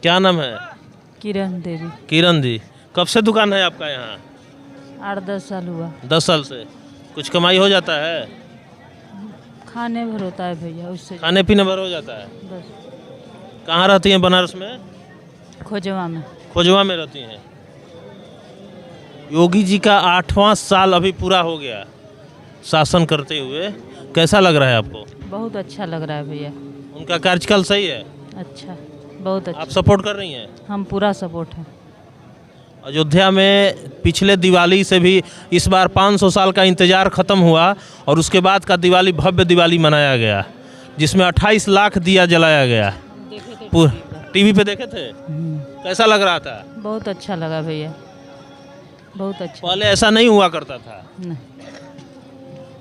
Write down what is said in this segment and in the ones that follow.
क्या नाम है? किरण देवी। किरण जी, कब से दुकान है आपका यहाँ? 8-10 साल हुआ। 10 साल से। कुछ कमाई हो जाता है? खाने भर होता है भैया, उससे खाने पीने भर हो जाता है? बस। कहाँ रहती हैं बनारस में? खोजवा में। खोजवा में रहती हैं। योगी जी का 8वां साल अभी पूरा हो गया शासन करते हुए, कैसा लग रहा है आपको? बहुत अच्छा लग रहा है भैया। उनका कार्यकाल सही है? अच्छा, बहुत आप अच्छा। सपोर्ट कर रही हैं? हम पूरा सपोर्ट है। अयोध्या में पिछले दिवाली से भी इस बार 500 साल का इंतजार खत्म हुआ और उसके बाद का दिवाली भव्य दिवाली मनाया गया, जिसमें 28 लाख दिया जलाया गया। टीवी पे देखे थे? कैसा लग रहा था? बहुत अच्छा लगा भैया, बहुत अच्छा। पहले ऐसा नहीं हुआ करता था। नहीं,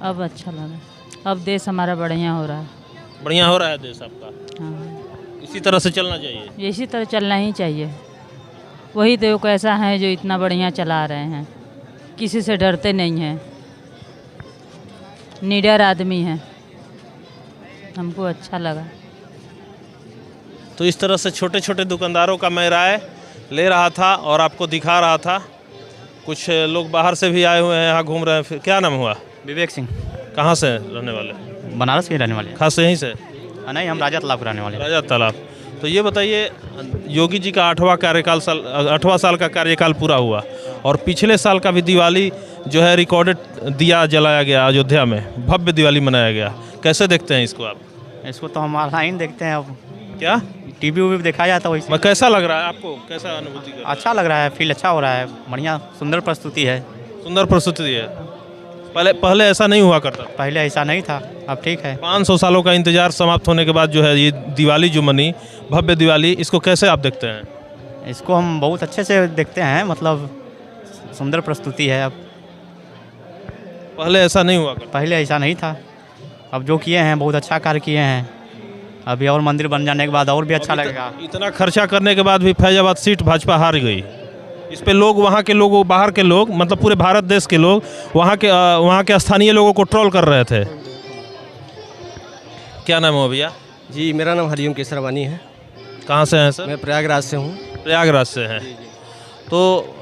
अब अच्छा लगा। अब देश हमारा बढ़िया हो रहा है। बढ़िया हो रहा है देश आपका? हाँ, इसी तरह से चलना चाहिए। इसी तरह चलना ही चाहिए। वही तो कैसा है जो इतना बढ़िया चला रहे हैं, किसी से डरते नहीं हैं, निडर आदमी हैं। हमको अच्छा लगा। तो इस तरह से छोटे छोटे दुकानदारों का मैं राय ले रहा था और आपको दिखा रहा था। कुछ लोग बाहर से भी आए हुए हैं, यहाँ घूम रहे हैं। फिर क्या नाम हुआ? विवेक सिंह। कहाँ से रहने वाले? बनारस के रहने वाले हैं। खास यहीं से? नहीं, हम राजा तालाब के रहने वाले हैं। राजा तालाब। तो ये बताइए, योगी जी का 8वां साल का कार्यकाल पूरा हुआ और पिछले साल का भी दिवाली जो है रिकॉर्डेड दिया जलाया गया, अयोध्या में भव्य दिवाली मनाया गया। कैसे देखते हैं इसको आप? इसको तो हम ऑनलाइन देखते हैं। अब क्या टीवी भी देखा जाता है वैसे। कैसा लग रहा है आपको? कैसा अनुभूति कर रहे हैं? अच्छा लग रहा है, फील अच्छा हो रहा है, बढ़िया सुंदर प्रस्तुति है। सुंदर प्रस्तुति है। पहले ऐसा नहीं हुआ करता था। पहले ऐसा नहीं था, अब ठीक है। 500 सालों का इंतजार समाप्त होने के बाद जो है ये दिवाली जो मनी, भव्य दिवाली, इसको कैसे आप देखते हैं? इसको हम बहुत अच्छे से देखते हैं, मतलब सुंदर प्रस्तुति है। अब पहले ऐसा नहीं हुआ करता। पहले ऐसा नहीं था, अब जो किए हैं बहुत अच्छा कार्य किए हैं। अभी और मंदिर बन जाने के बाद और भी अच्छा लगेगा। इतना खर्चा करने के बाद भी फैजाबाद सीट भाजपा हार गई। इस पे लोग, वहाँ के लोग, बाहर के लोग, मतलब पूरे भारत देश के लोग वहाँ के स्थानीय लोगों को ट्रोल कर रहे थे। क्या नाम है भैया? जी, मेरा नाम हरिओम केसरवानी है। कहाँ से हैं सर? मैं प्रयागराज से हूँ। प्रयागराज से हैं। तो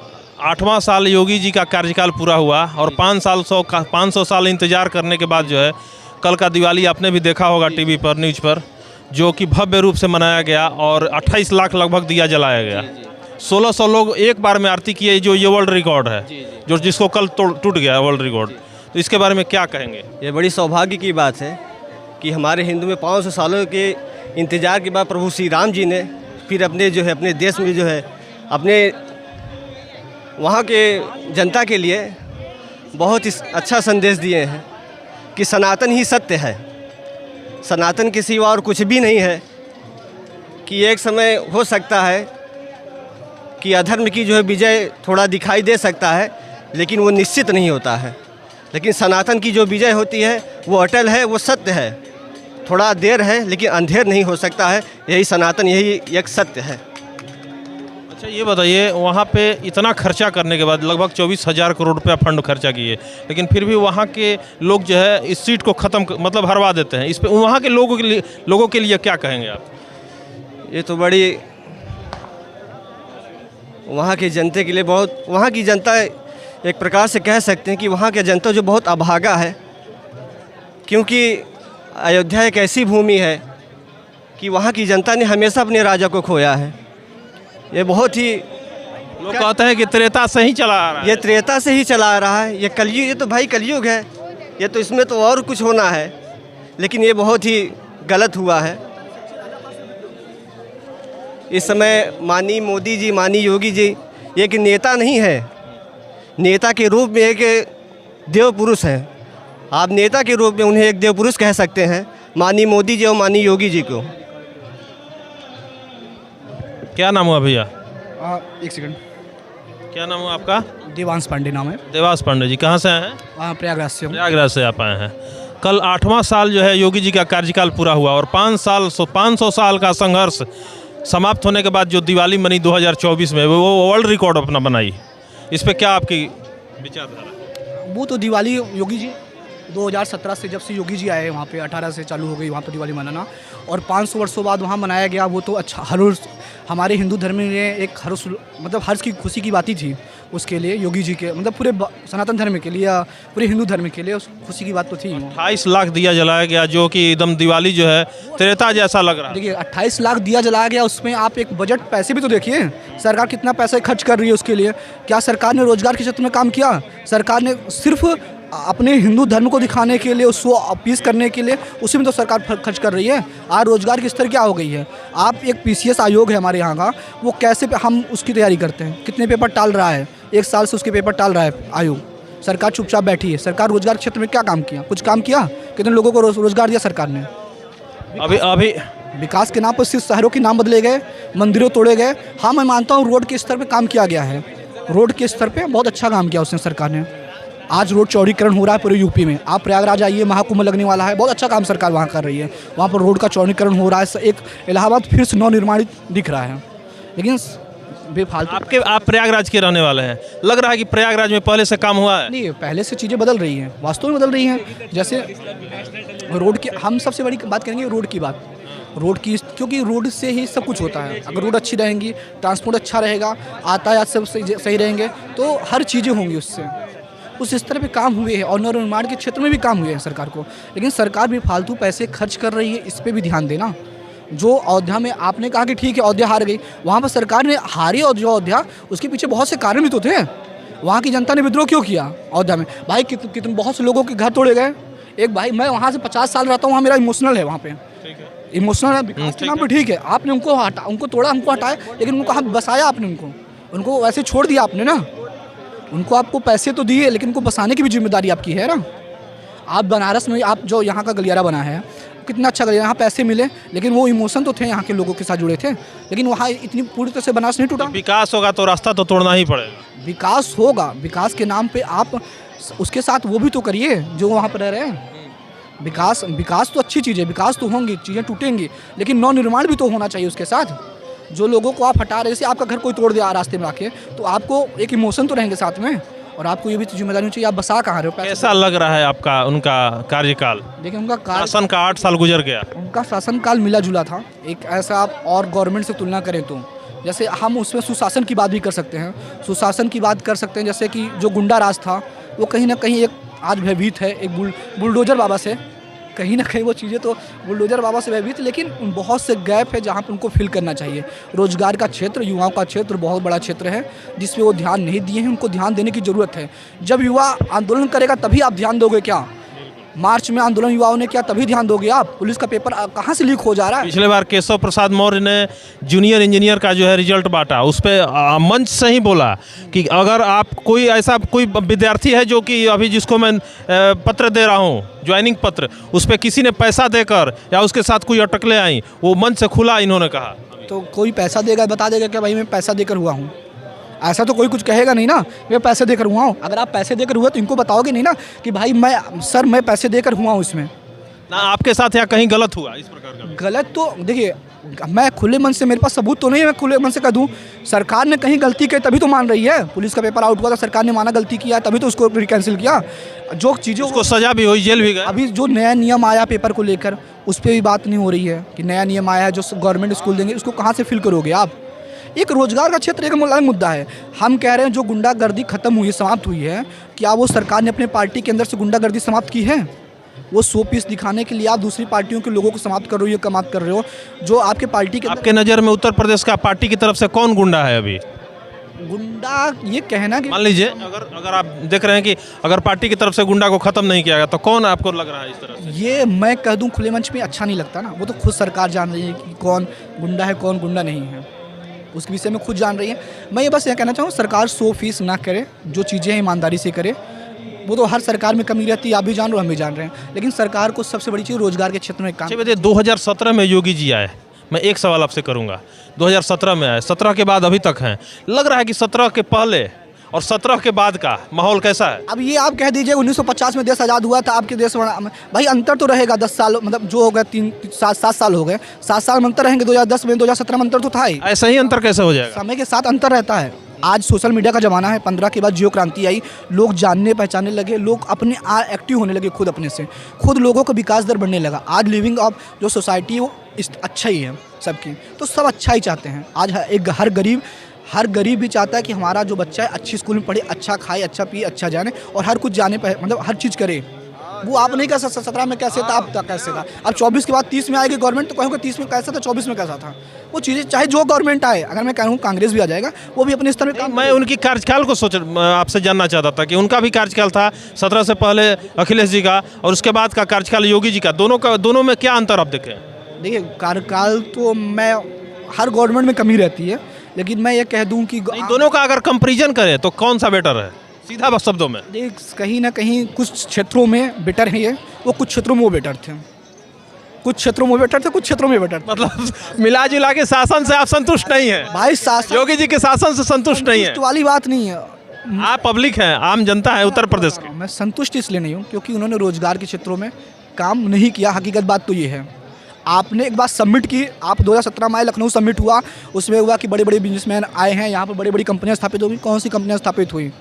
8वां साल योगी जी का कार्यकाल पूरा हुआ और 500 साल इंतजार करने के बाद जो है कल का दिवाली आपने भी देखा होगा टीवी पर, न्यूज़ पर, जो कि भव्य रूप से मनाया गया और 28 लाख लगभग दिया जलाया गया। 1600 लोग एक बार में आरती किए, जो ये वर्ल्ड रिकॉर्ड है, जो जिसको कल टूट गया वर्ल्ड रिकॉर्ड। तो इसके बारे में क्या कहेंगे? ये बड़ी सौभाग्य की बात है कि हमारे हिंदू में 500 सालों के इंतजार के बाद प्रभु श्री राम जी ने फिर अपने जो है अपने देश में जो है अपने वहाँ के जनता के लिए बहुत ही अच्छा संदेश दिए हैं कि सनातन ही सत्य है, सनातन के सिवा और कुछ भी नहीं है। कि एक समय हो सकता है कि अधर्म की जो है विजय थोड़ा दिखाई दे सकता है, लेकिन वो निश्चित नहीं होता है। लेकिन सनातन की जो विजय होती है वो अटल है, वो सत्य है। थोड़ा देर है लेकिन अंधेर नहीं हो सकता है। यही सनातन, यही एक सत्य है। अच्छा ये बताइए, वहाँ पे इतना खर्चा करने के बाद लगभग 24,000 करोड़ रुपया फंड खर्चा किए, लेकिन फिर भी वहाँ के लोग जो है इस सीट को मतलब हरवा देते हैं। इस पे वहाँ के लोगों के लिए क्या कहेंगे आप? ये तो बड़ी वहाँ की जनता के लिए बहुत, वहाँ की जनता एक प्रकार से कह सकते हैं कि वहाँ की जनता जो बहुत अभागा है, क्योंकि अयोध्या एक ऐसी भूमि है कि वहाँ की जनता ने हमेशा अपने राजा को खोया है। ये बहुत ही, लोग कहते हैं कि त्रेता से ही चला आ रहा है। ये त्रेता से ही चला आ रहा है। ये कलयुग, ये तो भाई कलयुग है। ये तो इसमें तो और कुछ होना है, लेकिन ये बहुत ही गलत हुआ है। इस समय माननीय मोदी जी, माननीय योगी जी एक नेता नहीं है, नेता के रूप में एक देव पुरुष है। आप नेता के रूप में उन्हें एक देव पुरुष कह सकते हैं, माननीय मोदी जी और माननीय योगी जी को। क्या नाम हुआ भैया? एक सेकंड। क्या नाम हुआ आपका? देवांश पांडे नाम है। देवांश पांडे जी, कहाँ से आए हैं? प्रयागराज से हूँ। प्रयागराज से आप आए हैं। कल 8वां साल जो है योगी जी का कार्यकाल पूरा हुआ और 500 साल का संघर्ष समाप्त होने के बाद जो दिवाली मनी 2024 में वो वर्ल्ड रिकॉर्ड अपना बनाई। इस पे क्या आपकी विचारधारा? वो तो दिवाली योगी जी 2017 से, जब से योगी जी आए वहाँ पे 18 से चालू हो गई वहाँ पे दिवाली मनाना, और 500 वर्षों बाद वहाँ मनाया गया। वो तो अच्छा, हमारे हिंदू धर्म में एक हर्ष, मतलब हर्ष की खुशी की बात ही थी उसके लिए, योगी जी के, मतलब पूरे सनातन धर्म के लिए या पूरे हिंदू धर्म के लिए उस खुशी की बात तो थी। 28 लाख दिया जलाया गया, जो कि एकदम दिवाली जो है त्रेता जैसा लग रहा है। देखिए 28 लाख दिया जलाया गया, उसमें आप एक बजट पैसे भी तो देखिए, सरकार कितना पैसा खर्च कर रही है उसके लिए। क्या सरकार ने रोजगार के क्षेत्र में काम किया? सरकार ने सिर्फ अपने हिंदू धर्म को दिखाने के लिए, उसको अपीस करने के लिए उसी में तो सरकार खर्च कर रही है। आज रोजगार की स्तर क्या हो गई है? आप एक PCS आयोग है हमारे यहाँ का, वो कैसे हम उसकी तैयारी करते हैं, कितने पेपर टाल रहा है, 1 साल से उसके पेपर टाल रहा है आयोग। सरकार चुपचाप बैठी है। सरकार रोजगार के क्षेत्र में क्या काम किया? कुछ काम किया? कितने लोगों को रोजगार दिया सरकार ने? अभी विकास के नाम पर सिर्फ शहरों के नाम बदले गए, मंदिरों तोड़े गए। हाँ, मैं मानता हूँ रोड के स्तर पे काम किया गया है, रोड के स्तर पे बहुत अच्छा काम किया उसने सरकार ने। आज रोड चौड़ीकरण हो रहा है पूरे यूपी में। आप प्रयागराज आइए, महाकुंभ लगने वाला है, बहुत अच्छा काम सरकार वहाँ कर रही है। वहाँ पर रोड का चौड़ीकरण हो रहा है, एक इलाहाबाद फिर से नवनिर्माणित दिख रहा है। लेकिन बेफालतू आप प्रयागराज के रहने वाले हैं, लग रहा है कि प्रयागराज में पहले से काम हुआ है? नहीं, पहले से चीज़ें बदल रही हैं, वास्तव में बदल रही हैं। जैसे रोड की हम सबसे बड़ी बात करेंगे, रोड की बात, रोड की, क्योंकि रोड से ही सब कुछ होता है। अगर रोड अच्छी रहेंगी, ट्रांसपोर्ट अच्छा रहेगा, यातायात सब सही रहेंगे, तो हर चीज़ें होंगी उससे। उस स्तर पे काम हुए हैं और नवनिर्माण के क्षेत्र में भी काम हुए हैं सरकार को। लेकिन सरकार भी फालतू पैसे खर्च कर रही है, इस पर भी ध्यान देना। जो अयोध्या में आपने कहा कि ठीक है अयोध्या हार गई, वहाँ पर सरकार ने हारी, और जो अयोध्या, उसके पीछे बहुत से कारण भी तो थे। वहाँ की जनता ने विद्रोह क्यों किया अयोध्या में? भाई कितने बहुत से लोगों के घर तोड़े गए। एक भाई, मैं वहाँ से 50 साल रहता हूँ, वहाँ मेरा इमोशनल है, वहाँ पे इमोशनल है, विकास के नाम पे ठीक है आपने उनको तोड़ा, हमको हटाया, लेकिन उनको कहाँ बसाया आपने? उनको वैसे छोड़ दिया आपने ना। उनको आपको पैसे तो दिए, लेकिन उनको बसाने की भी जिम्मेदारी आपकी है ना। आप बनारस में, आप जो यहाँ का गलियारा बना है, कितना अच्छा गलियारा, यहाँ पैसे मिले, लेकिन वो इमोशन तो थे यहाँ के लोगों के साथ जुड़े थे। लेकिन वहाँ इतनी पूरी तरह से बनारस नहीं टूटा। विकास होगा तो रास्ता तो तोड़ना ही पड़ेगा। विकास होगा, विकास के नाम पे आप उसके साथ वो भी तो करिए जो वहाँ पर रह रहे हैं। विकास तो अच्छी चीज़ है, विकास तो होंगी, चीज़ें टूटेंगी, लेकिन नवनिर्माण भी तो होना चाहिए उसके साथ। जो लोगों को आप हटा रहे, जैसे आपका घर कोई तोड़ दिया रास्ते में आके, तो आपको एक इमोशन तो रहेंगे साथ में, और आपको ये भी जिम्मेदारी चाहिए आप बसा कहाँ रहे हो। कैसा लग रहा है आपका उनका कार्यकाल? देखिए उनका शासन का 8 साल गुजर गया। उनका शासनकाल मिला जुला था। एक ऐसा आप और गवर्नमेंट से तुलना करें तो, जैसे हम उसमें सुशासन की बात भी कर सकते हैं, सुशासन की बात कर सकते हैं। जैसे कि जो गुंडा राज था, वो कहीं ना कहीं एक आज भयभीत है, एक बुलडोजर बाबा से, कहीं ना कहीं वो चीज़ें तो बुलडोजर बाबा से भयभीत, लेकिन बहुत से गैप है जहाँ पर उनको फिल करना चाहिए। रोजगार का क्षेत्र, युवाओं का क्षेत्र बहुत बड़ा क्षेत्र है, जिस पे वो ध्यान नहीं दिए हैं, उनको ध्यान देने की ज़रूरत है। जब युवा आंदोलन करेगा तभी आप ध्यान दोगे क्या? मार्च में आंदोलन युवाओं ने किया, तभी ध्यान दोगे आप? पुलिस का पेपर कहाँ से लीक हो जा रहा है? पिछले बार केशव प्रसाद मौर्य ने जूनियर इंजीनियर का जो है रिजल्ट बांटा, उस पर मंच से ही बोला कि अगर आप कोई ऐसा कोई विद्यार्थी है जो कि अभी जिसको मैं पत्र दे रहा हूँ, ज्वाइनिंग पत्र, उस पर किसी ने पैसा देकर या उसके साथ कोई अटकलें आई, वो मंच से खुला इन्होंने कहा। तो कोई पैसा देगा, बता देगा क्या भाई मैं पैसा देकर हुआ हूँ? ऐसा तो कोई कुछ कहेगा नहीं ना, मैं पैसे देकर हुआ हूँ। अगर आप पैसे देकर हुए तो इनको बताओगे नहीं ना कि भाई मैं पैसे देकर हुआ हूँ इसमें ना। आपके साथ या कहीं गलत हुआ इस प्रकार का? गलत तो देखिए, मैं खुले मन से, मेरे पास सबूत तो नहीं है, मैं खुले मन से कह दूँ सरकार ने कहीं गलती की तभी तो मान रही है। पुलिस का पेपर आउट हुआ था, सरकार ने माना गलती किया, तभी तो उसको कैंसिल किया। जो चीज़ें उसको सजा भी हुई, जेल भी गए। अभी जो नया नियम आया पेपर को लेकर, उस पर भी बात नहीं हो रही है कि नया नियम आया है जो गवर्नमेंट स्कूल देंगे, उसको कहाँ से फिल करोगे आप? एक रोजगार का क्षेत्र एक अलग मुद्दा है। हम कह रहे हैं जो गुंडागर्दी खत्म हुई, समाप्त हुई है, क्या वो सरकार ने अपने पार्टी के अंदर से गुंडागर्दी समाप्त की है? वो 100 पीस दिखाने के लिए आप दूसरी पार्टियों के लोगों को समाप्त कर रहे हो, समाप्त कर रहे हो। जो आपके पार्टी के आपके नज़र में उत्तर प्रदेश का पार्टी की तरफ से कौन गुंडा है अभी? गुंडा ये कहना कि मान लीजिए अगर आप देख रहे हैं कि अगर पार्टी की तरफ से गुंडा को खत्म नहीं किया गया, तो कौन आपको लग रहा है इस तरह से? ये मैं कह दूं खुले मंच में अच्छा नहीं लगता ना। वो तो खुद सरकार जान रही है कि कौन गुंडा है, कौन गुंडा नहीं है, उसके विषय में खुद जान रही है। मैं ये बस ये कहना चाहूँ सरकार 100 फीस ना करे, जो चीज़ें ईमानदारी से करे। वो तो हर सरकार में कमी रहती है, आप भी जान रहे हो, हम भी जान रहे हैं। लेकिन सरकार को सबसे बड़ी चीज़ रोजगार के क्षेत्र में काम। 2017 में योगी जी आए, मैं एक सवाल आपसे करूंगा। 2017 में आए, 17 के बाद अभी तक हैं, लग रहा है कि 17 के पहले और 17 के बाद का माहौल कैसा है? अब ये आप कह दीजिए 1950 में देश आज़ाद हुआ था, आपके देश भाई अंतर तो रहेगा 10 साल, मतलब जो हो गए 7 साल हो गए, 7 साल में अंतर रहेंगे। 2010 में 2017 में अंतर तो था ही। ऐसा ही अंतर कैसे हो जाएगा? समय के साथ अंतर रहता है। आज सोशल मीडिया का ज़माना है, 15 के बाद जियो क्रांति आई, लोग जानने पहचानने लगे, लोग अपने एक्टिव होने लगे, खुद अपने से खुद लोगों का विकास दर बढ़ने लगा। आज लिविंग ऑफ जो सोसाइटी है वो अच्छा ही है, सबकी, तो सब अच्छा ही चाहते हैं। आज हर गरीब भी चाहता है कि हमारा जो बच्चा है अच्छी स्कूल में पढ़े, अच्छा खाए, अच्छा पिए, अच्छा जाने और हर कुछ जाने पर मतलब हर चीज़ करे। वो आप नहीं कह सकते 17 में कैसे था, अब कैसे था। अब 24 के बाद 30 में आएगी गवर्नमेंट, तो कहोगे 30 में कैसा था, 24 में कैसा था। वो चीज़ें चाहे जो गवर्नमेंट आए, अगर मैं कहूँ कांग्रेस भी आ जाएगा, वो भी अपने स्तर में मैं उनकी कार्यकाल को आपसे जानना चाहता था कि उनका भी कार्यकाल था 17 से पहले अखिलेश जी का और उसके बाद का कार्यकाल योगी जी का, दोनों में क्या अंतर आप देखें? देखिए कार्यकाल तो मैं हर गवर्नमेंट में कमी रहती है, लेकिन मैं ये कह दूं कि दोनों का अगर कंपैरिजन करें तो कौन सा बेटर है, सीधा बस शब्दों में? देख कहीं ना कहीं कुछ क्षेत्रों में बेटर है ये, वो कुछ क्षेत्रों में वो बेटर थे, कुछ क्षेत्रों में बेटर थे, कुछ क्षेत्रों में बेटर थे। मतलब मिला जुला के शासन से आप संतुष्ट नहीं है? भाई शासन योगी जी के शासन से संतुष्ट नहीं है? संतुष्ट वाली बात नहीं है। आप पब्लिक हैं, आम जनता है उत्तर प्रदेश की। मैं संतुष्ट इसलिए नहीं हूँ क्योंकि उन्होंने रोजगार के क्षेत्रों में काम नहीं किया। हकीकत बात तो ये है, आपने एक बात सबमिट की, आप 2017 में आए, लखनऊ सबमिट हुआ, उसमें हुआ कि बड़े बड़े बिजनेसमैन आए हैं यहाँ पर, बड़ी बड़ी कंपनियाँ स्थापित होगी। कौन सी कंपनियाँ स्थापित हुई?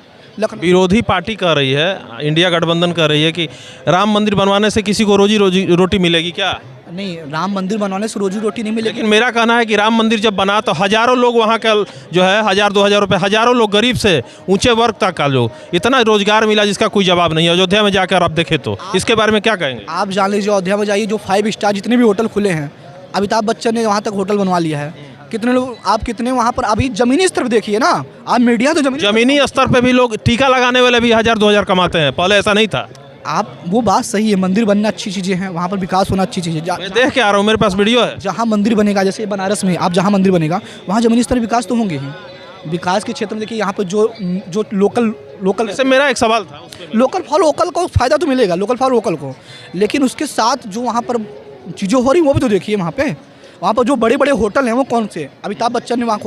विरोधी पार्टी कह रही है, इंडिया गठबंधन कह रही है कि राम मंदिर बनवाने से किसी को रोजी रोटी मिलेगी क्या? नहीं, राम मंदिर बनवाने से रोजी रोटी नहीं मिलेगी। लेकिन मेरा कहना है कि राम मंदिर जब बना तो हजारों लोग वहाँ का जो है 1000-2000 रुपये, हजारों लोग गरीब से ऊंचे वर्ग तक का लोग, इतना रोजगार मिला जिसका कोई जवाब नहीं है। अयोध्या में जाकर आप देखें तो इसके बारे में क्या कहेंगे? आप जान लीजिए, अयोध्या में जाइए, जो 5 स्टार जितने भी होटल खुले हैं, अमिताभ बच्चन ने वहाँ तक होटल बनवा लिया है। कितने लोग, आप कितने वहाँ पर अभी जमीनी स्तर पर देखिए ना, आप मीडिया तो जमीनी स्तर पे भी लोग टीका लगाने वाले भी 1000-2000 कमाते हैं, पहले ऐसा नहीं था। आप वो बात सही है, मंदिर बनना अच्छी चीज़ें हैं, वहाँ पर विकास होना अच्छी चीज़ है। मैं देख के आ रहा हूँ, मेरे पास वीडियो है। जहाँ मंदिर बनेगा, जैसे बनारस में आप जहाँ मंदिर बनेगा वहाँ जमीनी स्तर विकास तो होंगे ही। विकास के क्षेत्र में देखिए, यहाँ पर जो लोकल जैसे मेरा एक सवाल था, लोकल फॉर लोकल को फ़ायदा तो मिलेगा, लोकल फॉर लोकल को, लेकिन उसके साथ जो वहाँ पर चीज़ें हो रही वो भी तो देखिए। वहाँ पर जो बड़े बड़े होटल हैं वो कौन से? अमिताभ बच्चन ने वहाँ